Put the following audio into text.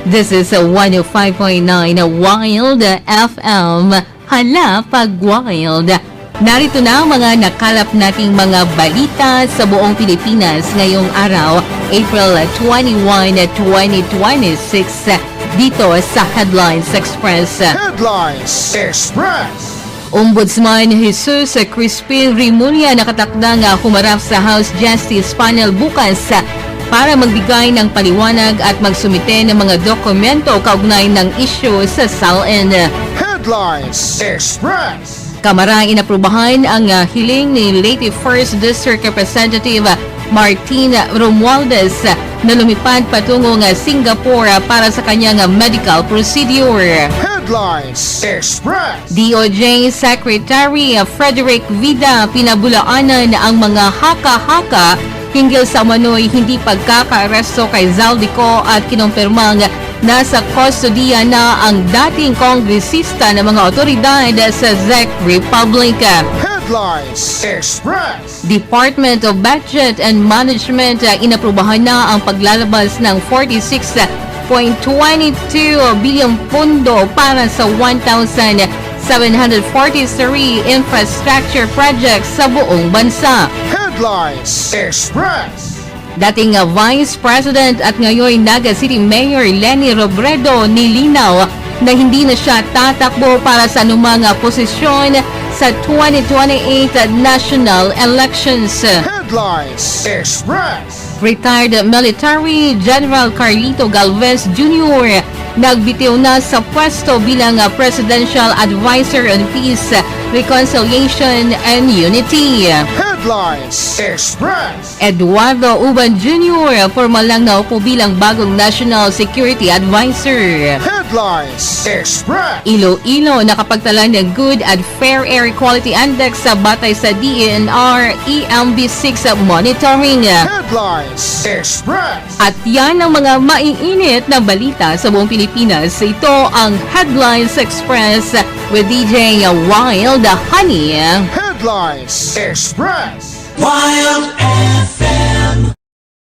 This is a 105.9 Wild FM. Hala pag wild. Narito na ang mga nakalap nating mga balita sa buong Pilipinas ngayong araw, April 21, 2026, dito sa Headlines Express. Headlines Express. Ombudsman Jesus Crispin Rimulya nakatakdang humarap sa House Justice Panel bukas para magbigay ng paliwanag at magsumite ng mga dokumento kaugnay ng isyu sa SALN. Headlines Express. Kamara inaprubahan ang hiling ni late 1st District Representative Martin Romualdez na lumipad patungong Singapore para sa kanyang medical procedure. Headlines Express. DOJ Secretary Frederick Vida pinabulaanan ang mga haka-haka hinggil sa umano'y hindi pagkakaaresto kay Zaldico at kinumpirmang nasa kustodiya na ang dating kongresista ng mga otoridad sa Czech Republic. Headlines Express. Department of Budget and Management inaprubahan na ang paglalabas ng 46.22 bilyong pondo para sa 1,743 infrastructure projects sa buong bansa. Headlines Express. Dating Vice President at ngayon Naga City Mayor Leni Robredo nilinaw na hindi na siya tatakbo para sa anumang posisyon sa 2028 national elections. Headlines Express. Retired Military General Carlito Galvez Jr. nagbitiw na sa pwesto bilang Presidential Advisor on Peace, Reconciliation and Unity. Headlines Express. Eduardo Uban Jr. formal lang naupo bilang bagong National Security Advisor. Headlines Express. Iloilo nakapagtala ng Good and Fair Air Quality Index sa batay sa DENR EMB6 monitoring. Headlines Express. At yan ang mga maiinit na balita sa buong Pilipinas. Ito ang Headlines Express with DJ Wild Honey. Headlines Express. Wild FM.